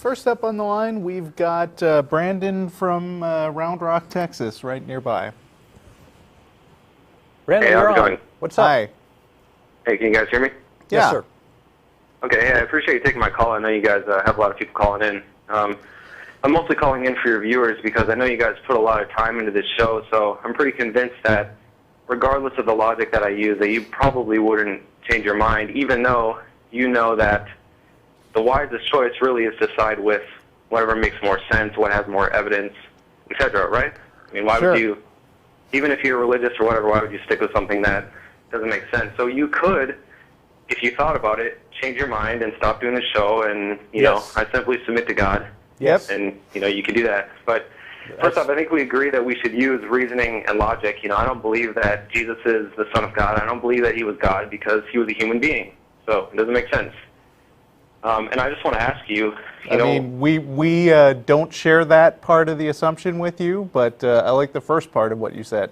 First up on the line, we've got Brandon from Round Rock, Texas, right nearby. Brandon, hey, how's it going? What's up? Hi. Hey, can you guys hear me? Yeah. Yes, sir. Okay, yeah, I appreciate you taking my call. I know you guys have a lot of people calling in. I'm mostly calling in for your viewers because I know you guys put a lot of time into this show, so I'm pretty convinced that regardless of the logic that I use, that you probably wouldn't change your mind, even though you know that the wisest choice really is to side with whatever makes more sense, what has more evidence, etc., right? I mean, why would you, even if you're religious or whatever, why would you stick with something that doesn't make sense? So you could, if you thought about it, change your mind and stop doing the show and, you know, I simply submit to God. Yes. And, you know, you can do that. But first off, I think we agree that we should use reasoning and logic. You know, I don't believe that Jesus is the Son of God. I don't believe that he was God because he was a human being. So it doesn't make sense. And I just want to ask you, I mean, we don't share that part of the assumption with you, but I like the first part of what you said.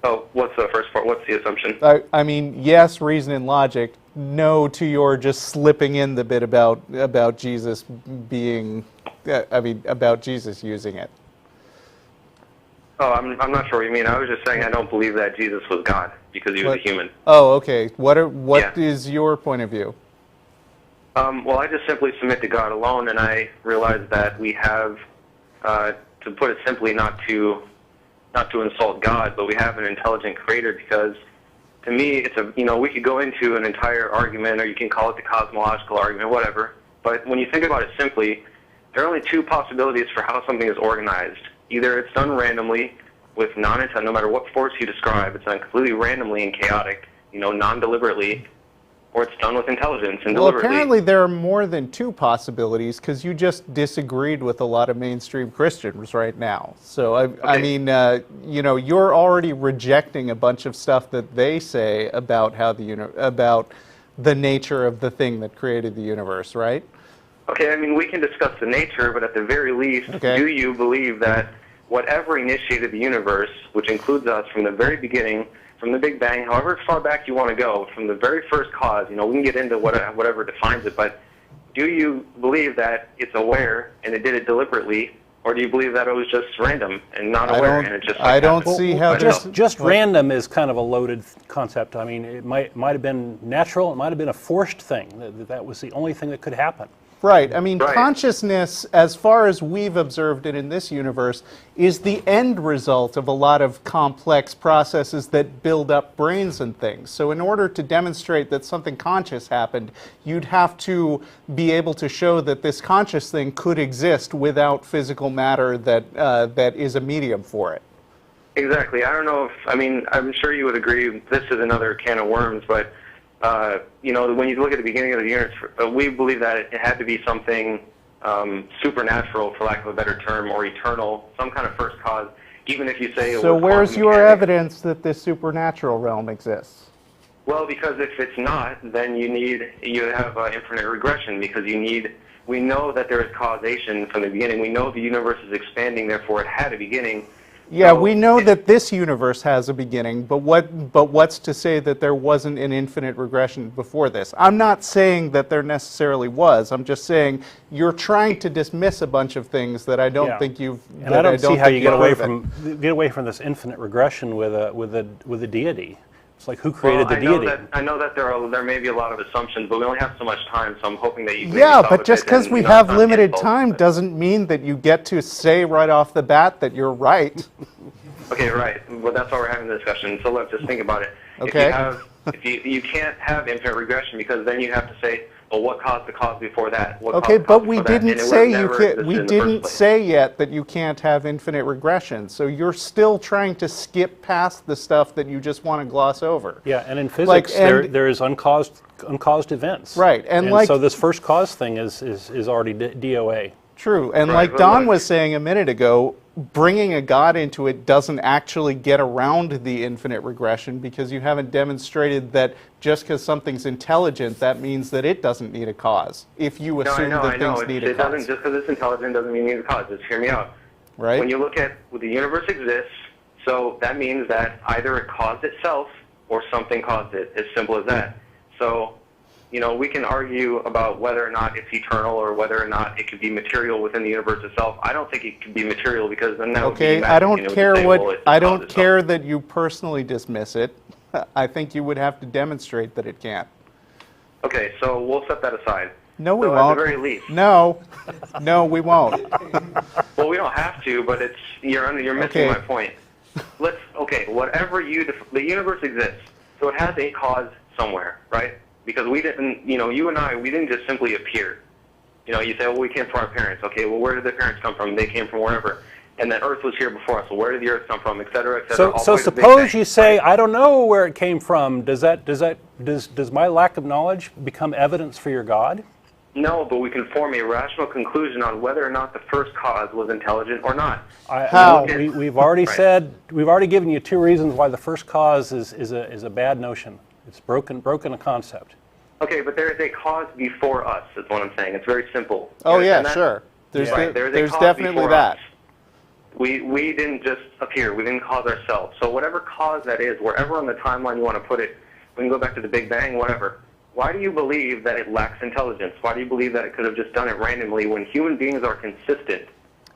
Oh, what's the first part? What's the assumption? I mean, yes, reason and logic. No to your just slipping in the bit about Jesus being, about Jesus using it. Oh, I'm not sure what you mean. I was just saying I don't believe that Jesus was God because he was a human. Oh, okay. What is your point of view? Well, I just simply submit to God alone, and I realize that we have, to put it simply, not to insult God, but we have an intelligent creator because, to me, it's we could go into an entire argument, or you can call it the cosmological argument, whatever, but when you think about it simply, there are only two possibilities for how something is organized. Either it's done randomly with non-intent, no matter what force you describe, it's done completely randomly and chaotic, non-deliberately, or it's done with intelligence and deliberately. Well, apparently there are more than two possibilities because you just disagreed with a lot of mainstream Christians right now. So, I mean, you're already rejecting a bunch of stuff that they say about how about the nature of the thing that created the universe, right? Okay, I mean, we can discuss the nature, but at the very least, do you believe that whatever initiated the universe, which includes us from the very beginning, from the Big Bang, however far back you want to go, from the very first cause, we can get into whatever defines it, but do you believe that it's aware and it did it deliberately, or do you believe that it was just random and not aware and it just I don't see how just random is kind of a loaded concept. I mean, it might have been natural, it might have been a forced thing. That was the only thing that could happen. Right. I mean, consciousness, as far as we've observed it in this universe, is the end result of a lot of complex processes that build up brains and things. So in order to demonstrate that something conscious happened, you'd have to be able to show that this conscious thing could exist without physical matter that is a medium for it. Exactly. I don't know if, I'm sure you would agree, this is another can of worms, but when you look at the beginning of the universe, we believe that it had to be something supernatural, for lack of a better term, or eternal, some kind of first cause, even if you say it was. So where's your evidence that this supernatural realm exists? Well, because if it's not, then you have infinite regression, because we know that there is causation from the beginning. We know the universe is expanding, therefore it had a beginning. Yeah, we know that this universe has a beginning, but what's to say that there wasn't an infinite regression before this? I'm not saying that there necessarily was. I'm just saying you're trying to dismiss a bunch of things that I don't think you've. And I don't see how you get away from this infinite regression with a deity. It's like, who created the deity? I know that there may be a lot of assumptions, but we only have so much time, so I'm hoping that you. Yeah, but just because we have limited time doesn't mean that you get to say right off the bat that you're right. Okay, right. Well, that's why we're having the discussion. So let's just think about it. Okay. You can't have infinite regression, because then you have to say, well, what caused the cause before that? Okay, but we didn't say you can. We didn't say yet that you can't have infinite regression. So you're still trying to skip past the stuff that you just want to gloss over. Yeah, and in physics, there is uncaused events. Right, and so this first cause thing is already DOA. True, and like Don was saying a minute ago, bringing a God into it doesn't actually get around the infinite regression, because you haven't demonstrated that just because something's intelligent, that means that it doesn't need a cause. If you assume that things need a cause. Just because it's intelligent doesn't mean it needs a cause. Just hear me out. Right. When you look at the universe exists, so that means that either it caused itself or something caused it. As simple as that. So You know, we can argue about whether or not it's eternal or whether or not it could be material within the universe itself. I don't think it could be material because then that would be Okay, magic, I don't and it would care say, what, well, it's I the cause don't itself. care that you personally dismiss it. I think you would have to demonstrate that it can't. Okay, so we'll set that aside. No, we So won't. at the very least. No, no, we won't. Well, we don't have to, but it's you're missing Okay. my point. Whatever the universe exists, so it has a cause somewhere, right? Because we didn't, you and I, we didn't just simply appear. You know, you say, well, we came from our parents. Okay, well, where did the parents come from? They came from wherever. And then Earth was here before us. So where did the Earth come from, et cetera, et cetera? So suppose you say, I don't know where it came from. Does my lack of knowledge become evidence for your God? No, but we can form a rational conclusion on whether or not the first cause was intelligent or not. How? We've already said, we've already given you two reasons why the first cause is a bad notion. It's broken a concept. Okay, but there is a cause before us, is what I'm saying. It's very simple. You Oh yeah, understand that? sure. There's Right, there's a cause definitely before that. us. We didn't just appear. We didn't cause ourselves. So whatever cause that is, wherever on the timeline you want to put it, we can go back to the Big Bang, whatever. Why do you believe that it lacks intelligence? Why do you believe that it could have just done it randomly when human beings are consistent?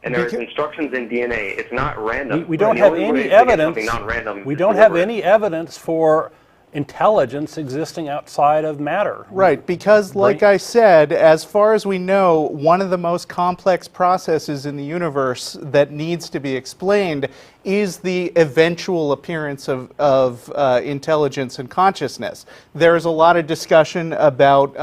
And there's instructions in DNA. It's not random. We don't The have only way any to get evidence. something non-random We is don't have deliberate. any evidence for intelligence existing outside of matter. Right, because like I said, as far as we know, one of the most complex processes in the universe that needs to be explained is the eventual appearance of intelligence and consciousness. There is a lot of discussion about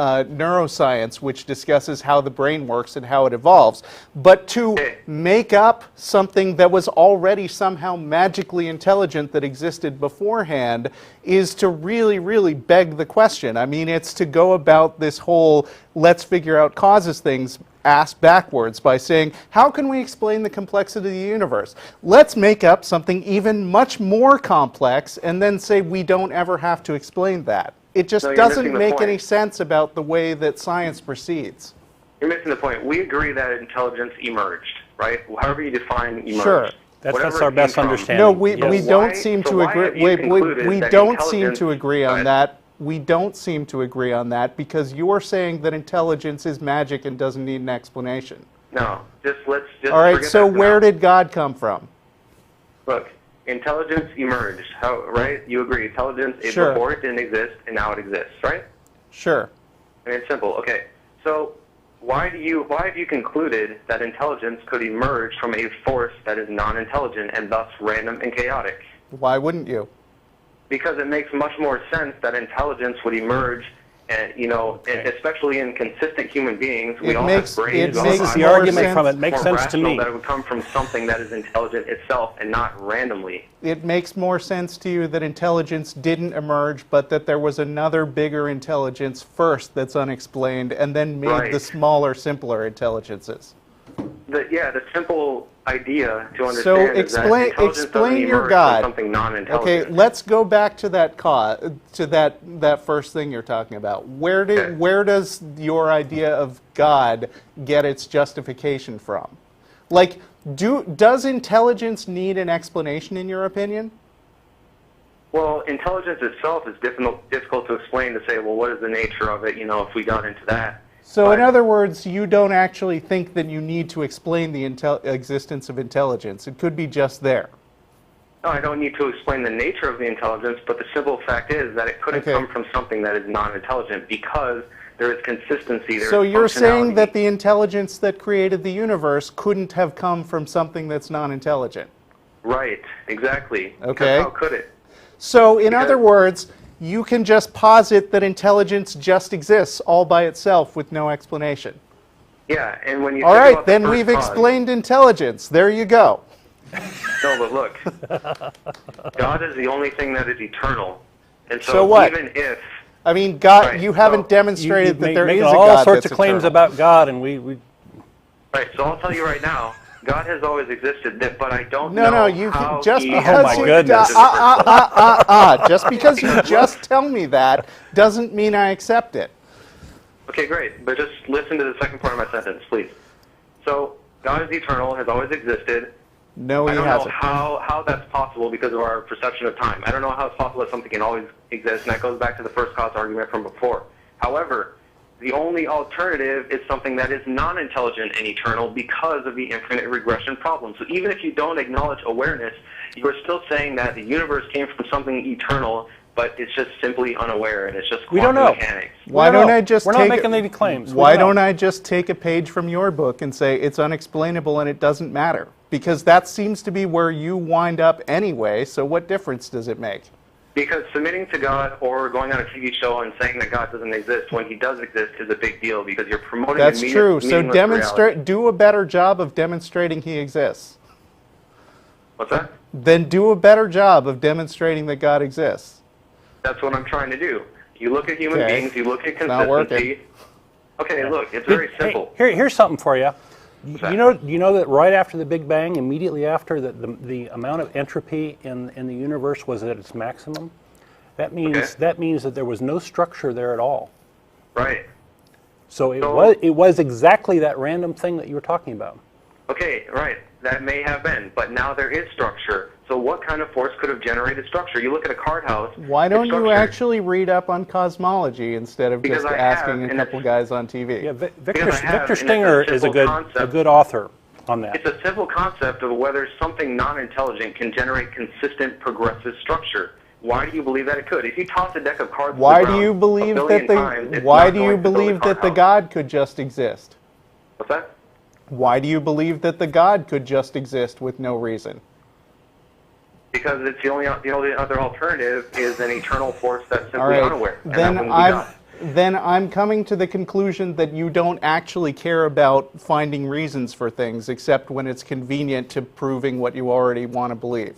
neuroscience, which discusses how the brain works and how it evolves. But to make up something that was already somehow magically intelligent that existed beforehand is to really, really beg the question. I mean, it's to go about this whole let's figure out causes things ass backwards by saying, how can we explain the complexity of the universe? Let's make up something even much more complex and then say we don't ever have to explain that. It just No, you're doesn't missing the make point. any sense about the way that science proceeds. You're missing the point. We agree that intelligence emerged, right? However you define emerged. Sure. That's Whatever our it best came from. understanding. No, we Yes. don't seem to why agree. have you We concluded don't that seem to intelligence- agree Go on ahead. that. We don't seem to agree on that because you're saying that intelligence is magic and doesn't need an explanation. No, let's just All right, forget so that for where now. did God come from? Look, intelligence emerged. How, right? You agree. Intelligence, Sure. before it didn't exist, and now it exists, right? Sure. I mean, it's simple. Okay, so why have you concluded that intelligence could emerge from a force that is non-intelligent and thus random and chaotic? Why wouldn't you? Because it makes much more sense that intelligence would emerge, and and especially in consistent human beings, we It all makes- have brains. it we all makes have This is the more argument sense- from it. Makes more sense to rational me. that it would come from something that is intelligent itself and not randomly. It makes more sense to you that intelligence didn't emerge, but that there was another bigger intelligence first that's unexplained, and then made Right. the smaller, simpler intelligences. The simple idea to understand So is that explain intelligence doesn't your emerge God. from something non-intelligent. Okay, let's go back to that first thing you're talking about. Where does your idea of God get its justification from? Like, does intelligence need an explanation in your opinion? Well, intelligence itself is difficult to explain to say, well, what is the nature of it, if we got into that. So in But- other words, you don't actually think that you need to explain the existence of intelligence. It could be just there. No, I don't need to explain the nature of the intelligence, but the simple fact is that it couldn't Okay. come from something that is non-intelligent because there is consistency, there So is you're saying functionality. that the intelligence that created the universe couldn't have come from something that's non-intelligent. Right, exactly. 'Cause Okay. how could it? So in Because- other words, you can just posit that intelligence just exists all by itself with no explanation. Yeah, and when you All think right, about the then first we've cause- explained intelligence. There you go. No, but look, God is the only thing that is eternal. And so, So what? even if... I mean, God, Right, you haven't so demonstrated that there making is a all God sorts that's of claims eternal. about God, and we Right, so I'll tell you right now, God has always existed, but I don't No, know no, you how can just he because has my you always goodness. existed in the first place. just because you just tell me that doesn't mean I accept it. Okay, great, but just listen to the second part of my sentence, please. So, God is eternal, has always existed. No, I he don't know hasn't. how that's possible because of our perception of time. I don't know how it's possible that something can always exist, and that goes back to the first cause argument from before. However, the only alternative is something that is non-intelligent and eternal because of the infinite regression problem. So even if you don't acknowledge awareness, you are still saying that the universe came from something eternal, but it's just simply unaware, and it's just We don't know. quantum mechanics. Why don't I just We're take not making any claims. We Why don't don't I just take a page from your book and say it's unexplainable and it doesn't matter? Because that seems to be where you wind up anyway, so what difference does it make? Because submitting to God or going on a TV show and saying that God doesn't exist when he does exist is a big deal, because you're promoting That's a true. So meaningless reality. do a better job of demonstrating he exists. What's that? Then do a better job of demonstrating that God exists. That's what I'm trying to do. You look at human Okay. beings, you look at not working. consistency. Okay, look, it's very simple. Hey, here's something for you. that? You know that right after the Big Bang, immediately after, that the amount of entropy in the universe was at its maximum. That means that there was no structure there at all. Right. So it was exactly that random thing that you were talking about. Okay, right. That may have been, but now there is structure. So what kind of force could have generated structure? You look at a card house. Why don't it's you structured. actually read up on cosmology instead of Because just I have, asking a and couple guys on TV? Yeah, Because I Victor have, and it's a Stinger is a simple good concept. author on that. It's a simple concept of whether something non-intelligent can generate consistent progressive structure. Why do you believe that it could? If you toss a deck of cards to Why the do ground you believe a billion that times, it's why not do going you to build a believe card that the house. God could just exist? What's that? Why do you believe that the God could just exist with no reason? Because it's the only other alternative is an eternal force that's simply All right. unaware. And that wouldn't be God. Then I'm coming to the conclusion that you don't actually care about finding reasons for things, except when it's convenient to proving what you already want to believe.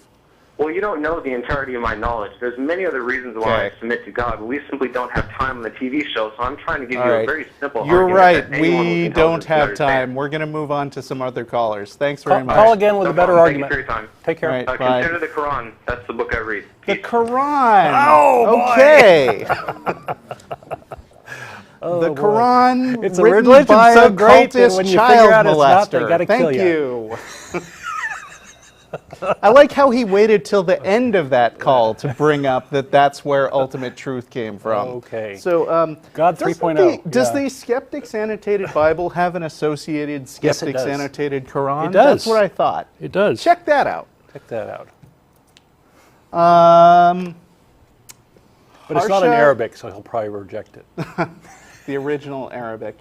Well, you don't know the entirety of my knowledge. There's many other reasons why Okay. I submit to God, but we simply don't have time on the TV show, so I'm trying to give All you right. a very simple You're argument right. that anyone We with don't intelligence can have understand. time. We're going to move on to some other callers. Thanks very much. Call again with No a better problem. argument. Thank you for your time. Take care. Right. Bye. Consider the Quran. That's the book I read. The Peace. Quran. Oh, boy. Okay. Oh, The boy. Quran It's a written religion by so a great that cultist when you figure child out it's not, they molester. gotta Thank kill ya. you. I like how he waited till the end of that call to bring up that that's where ultimate truth came from. Okay. So, God doesn't 3.0, Does yeah. the Skeptics Annotated Bible have an associated Yes, it Skeptics does. Annotated Quran? It does. That's what I thought. It does. Check that out. Check that out. But But it's not in Arabic, so he'll probably reject it. The original Arabic.